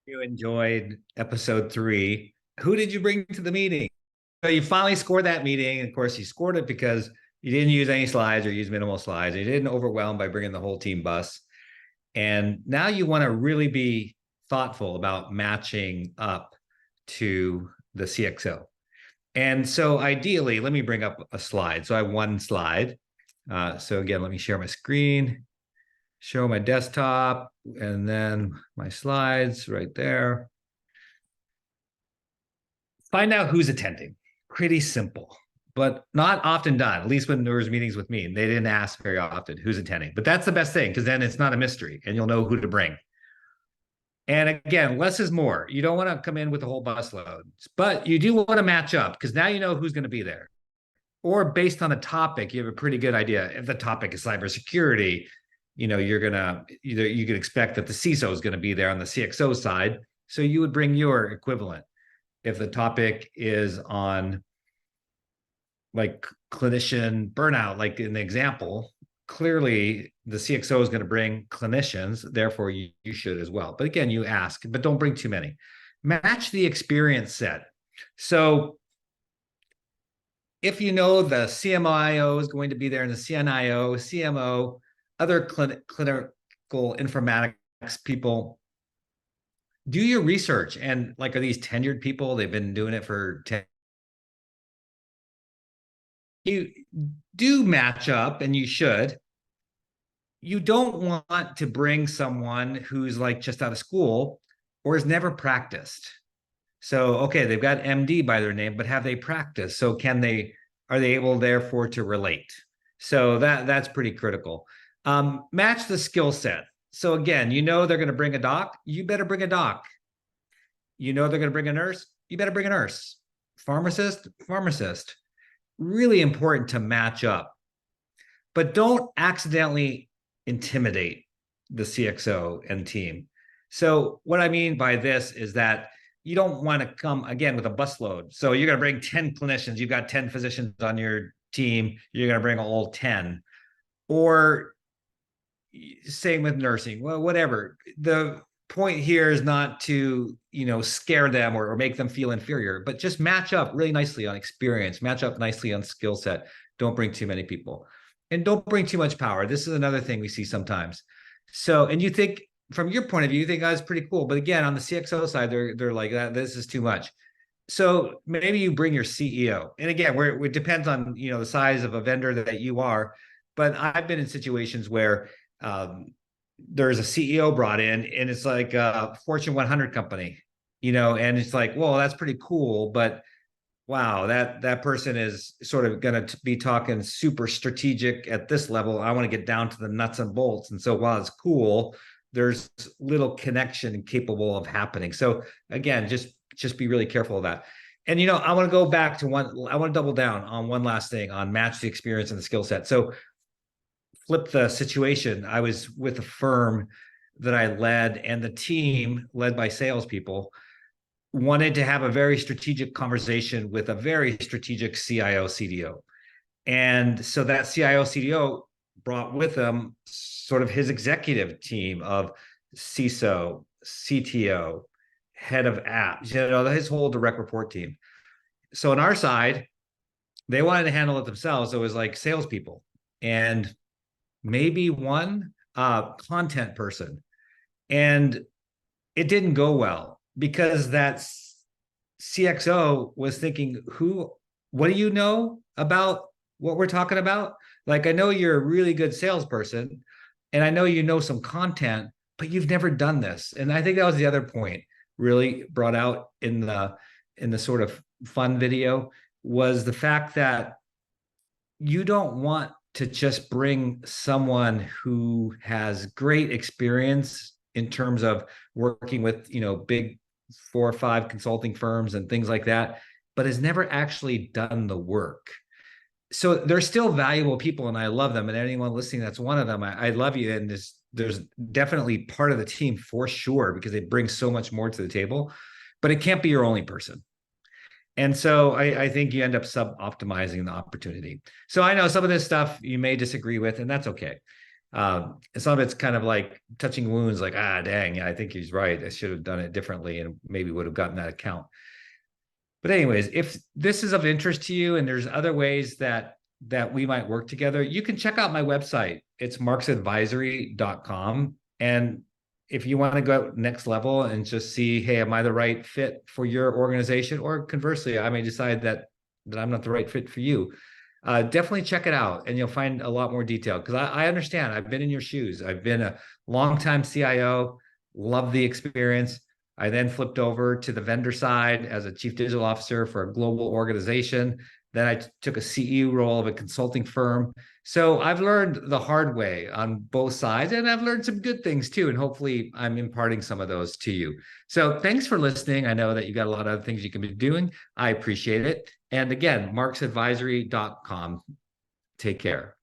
You enjoyed episode 3. Who did you bring to the meeting? So you finally scored that meeting. Of course, you scored it because you didn't use any slides or use minimal slides. You didn't overwhelm by bringing the whole team bus. And now you want to really be thoughtful about matching up to the CxO. And so ideally, let me bring up a slide. So I have one slide. So again, let me share my screen, show my desktop, and then my slides right there. Find out who's attending. Pretty simple, but not often done. At least when there was meetings with me, they didn't ask very often who's attending. But that's the best thing because then it's not a mystery and you'll know who to bring. And again, less is more. You don't want to come in with a whole busload, but you do want to match up because now you know who's going to be there. Or based on the topic, you have a pretty good idea. If the topic is cybersecurity, you're gonna you can expect that the CISO is going to be there on the CxO side. So you would bring your equivalent. If the topic is on like clinician burnout, like in the example, clearly the CxO is going to bring clinicians, therefore you should as well. But again, you ask, but don't bring too many. Match the experience set. So if you know the CMIO is going to be there and the CNIO, CMO, other clinical informatics people, do your research. And like, are these tenured people? They've been doing it for 10. You do match up, and you should. You don't want to bring someone who's like just out of school or has never practiced. So, okay, they've got MD by their name, but have they practiced? So are they able therefore to relate? So that's pretty critical. Match the skill set. So again, they're going to bring a doc, you better bring a doc. They're going to bring a nurse, you better bring a nurse. Pharmacist. Really important to match up. But don't accidentally intimidate the CxO and team. So what I mean by this is that you don't want to come again with a busload. So you're going to bring 10 clinicians, you've got 10 physicians on your team, you're going to bring all 10. Or same with nursing, well, whatever. The point here is not to scare them or make them feel inferior, but just match up really nicely on experience, match up nicely on skill set. Don't bring too many people, and don't bring too much power. This is another thing we see sometimes. So, and you think from your point of view, you think that's pretty cool, but again, on the CxO side, they're like that. This is too much. So maybe you bring your CEO, and again, it depends on the size of a vendor that you are. But I've been in situations where there's a CEO brought in, and it's like a Fortune 100 company, and it's like, well, that's pretty cool, but wow, that person is sort of going to be talking super strategic at this level. I want to get down to the nuts and bolts. And so while it's cool, there's little connection capable of happening. So again, just be really careful of that. And I want to go back to I want to double down on one last thing on match the experience and the skill set. So flip the situation. I was with a firm that I led, and the team, led by salespeople, wanted to have a very strategic conversation with a very strategic CIO, CDO. And so that CIO, CDO brought with him sort of his executive team of CISO, CTO, head of apps, his whole direct report team. So on our side, they wanted to handle it themselves. So it was like salespeople and maybe one content person. And it didn't go well because that CxO was thinking, what do you know about what we're talking about? Like, I know you're a really good salesperson and I know you know some content, but you've never done this. And I think that was the other point really brought out in the sort of fun video, was the fact that you don't want to just bring someone who has great experience in terms of working with, big 4 or 5 consulting firms and things like that, but has never actually done the work. So they're still valuable people, and I love them. And anyone listening, that's one of them. I love you. And there's definitely part of the team for sure, because they bring so much more to the table, but it can't be your only person. And so I think you end up sub-optimizing the opportunity. So I know some of this stuff you may disagree with, and that's okay. And some of it's kind of like touching wounds, like, dang, yeah, I think he's right. I should have done it differently and maybe would have gotten that account. But anyways, if this is of interest to you and there's other ways that we might work together, you can check out my website. It's marksadvisory.com. And if you want to go next level and just see, hey, am I the right fit for your organization? Or conversely, I may decide that I'm not the right fit for you. Definitely check it out and you'll find a lot more detail because I understand. I've been in your shoes. I've been a longtime CIO, love the experience. I then flipped over to the vendor side as a chief digital officer for a global organization. Then I took a CEO role of a consulting firm. So I've learned the hard way on both sides, and I've learned some good things too. And hopefully I'm imparting some of those to you. So thanks for listening. I know that you got a lot of other things you can be doing. I appreciate it. And again, marksadvisory.com. Take care.